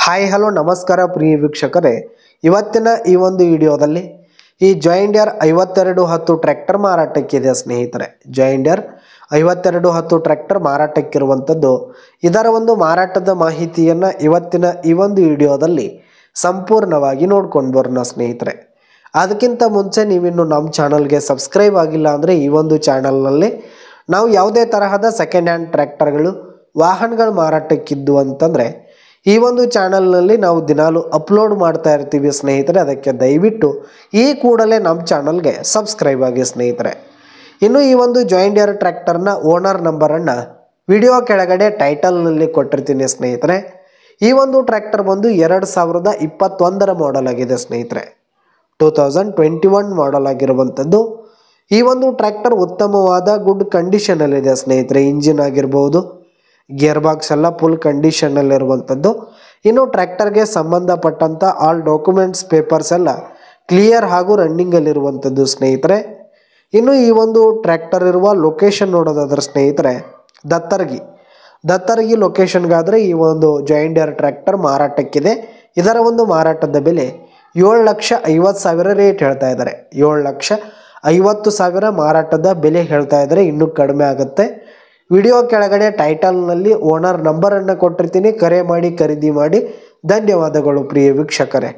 Hi hello ನಮಸ್ಕಾರ ಪ್ರಿಯ ವೀಕ್ಷಕರೇ, ಇವತ್ತಿನ ಈ ಒಂದು ವಿಡಿಯೋದಲ್ಲಿ ಈ ಜಾಯಿಂಡಿಯರ್ 5210 ಟ್ರ್ಯಾಕ್ಟರ್ ಮಾರಾಟಕ್ಕಿದೆ ಸ್ನೇಹಿತರೆ. ಜಾಯಿಂಡಿಯರ್ 5210 ಟ್ರ್ಯಾಕ್ಟರ್ ಮಾರಾಟಕ್ಕಿರುವಂಥದ್ದು. ಇದರ ಒಂದು ಮಾರಾಟದ ಮಾಹಿತಿಯನ್ನು ಇವತ್ತಿನ ಈ ಒಂದು ವಿಡಿಯೋದಲ್ಲಿ ಸಂಪೂರ್ಣವಾಗಿ ನೋಡ್ಕೊಂಡು ಬರೋಣ ಸ್ನೇಹಿತರೆ. ಅದಕ್ಕಿಂತ ಮುಂಚೆ ನೀವಿನ್ನು ನಮ್ಮ ಚಾನಲ್ಗೆ ಸಬ್ಸ್ಕ್ರೈಬ್ ಆಗಿಲ್ಲ ಅಂದರೆ ಈ ಒಂದು ಚಾನಲ್ನಲ್ಲಿ ನಾವು ಯಾವುದೇ ತರಹದ ಸೆಕೆಂಡ್ ಹ್ಯಾಂಡ್ ಟ್ರ್ಯಾಕ್ಟರ್ಗಳು ವಾಹನಗಳು ಮಾರಾಟಕ್ಕಿದ್ದು ಅಂತಂದರೆ ಈ ಒಂದು ಚಾನಲ್ನಲ್ಲಿ ನಾವು ದಿನಾಲು ಅಪ್ಲೋಡ್ ಮಾಡ್ತಾ ಇರ್ತೀವಿ ಸ್ನೇಹಿತರೆ. ಅದಕ್ಕೆ ದಯವಿಟ್ಟು ಈ ಕೂಡಲೇ ನಮ್ಮ ಚಾನಲ್ಗೆ ಸಬ್ಸ್ಕ್ರೈಬ್ ಆಗಿ ಸ್ನೇಹಿತರೆ. ಇನ್ನು ಈ ಒಂದು ಜಾಯಿಂಡಿಯರ್ ಟ್ರ್ಯಾಕ್ಟರ್ನ ಓನರ್ ನಂಬರನ್ನು ವಿಡಿಯೋ ಕೆಳಗಡೆ ಟೈಟಲ್ನಲ್ಲಿ ಕೊಟ್ಟಿರ್ತೀನಿ ಸ್ನೇಹಿತರೆ. ಈ ಒಂದು ಟ್ರ್ಯಾಕ್ಟರ್ ಬಂದು 2021 ಮಾಡೆಲ್ ಆಗಿದೆ ಸ್ನೇಹಿತರೆ. 2021 ಮಾಡೆಲ್ ಆಗಿರುವಂಥದ್ದು. ಈ ಒಂದು ಟ್ರ್ಯಾಕ್ಟರ್ ಉತ್ತಮವಾದ ಗುಡ್ ಕಂಡೀಷನಲ್ಲಿದೆ ಸ್ನೇಹಿತರೆ. ಇಂಜಿನ್ ಆಗಿರ್ಬೋದು, ಗೇರ್ ಬಾಕ್ಸ್ ಎಲ್ಲ ಫುಲ್ ಕಂಡೀಷನಲ್ಲಿರುವಂಥದ್ದು. ಇನ್ನು ಟ್ರ್ಯಾಕ್ಟರ್ಗೆ ಸಂಬಂಧಪಟ್ಟಂಥ ಆಲ್ ಡಾಕ್ಯುಮೆಂಟ್ಸ್ ಪೇಪರ್ಸ್ ಎಲ್ಲ ಕ್ಲಿಯರ್ ಹಾಗೂ ರನ್ನಿಂಗಲ್ಲಿರುವಂಥದ್ದು ಸ್ನೇಹಿತರೆ. ಇನ್ನು ಈ ಒಂದು ಟ್ರ್ಯಾಕ್ಟರ್ ಇರುವ ಲೊಕೇಶನ್ ನೋಡೋದಾದ್ರೆ ಸ್ನೇಹಿತರೆ, ದತ್ತರ್ಗಿ ಲೊಕೇಶನ್ಗಾದರೆ ಈ ಒಂದು ಜಾಯಿಂಡಿಯರ್ ಟ್ರ್ಯಾಕ್ಟರ್ ಮಾರಾಟಕ್ಕಿದೆ. ಇದರ ಒಂದು ಮಾರಾಟದ ಬೆಲೆ 7,50,000 ರೇಟ್ ಹೇಳ್ತಾ ಇದ್ದಾರೆ. 7,50,000 ಮಾರಾಟದ ಬೆಲೆ ಹೇಳ್ತಾ ಇದ್ದಾರೆ. ಇನ್ನೂ ಕಡಿಮೆ ಆಗುತ್ತೆ. ವಿಡಿಯೋ ಕೆಳಗಡೆ ಟೈಟಲ್ನಲ್ಲಿ ಓನರ್ ನಂಬರನ್ನು ಕೊಟ್ಟಿರ್ತೀನಿ. ಕರೆ ಮಾಡಿ ಖರೀದಿ ಮಾಡಿ. ಧನ್ಯವಾದಗಳು ಪ್ರಿಯ ವೀಕ್ಷಕರೇ.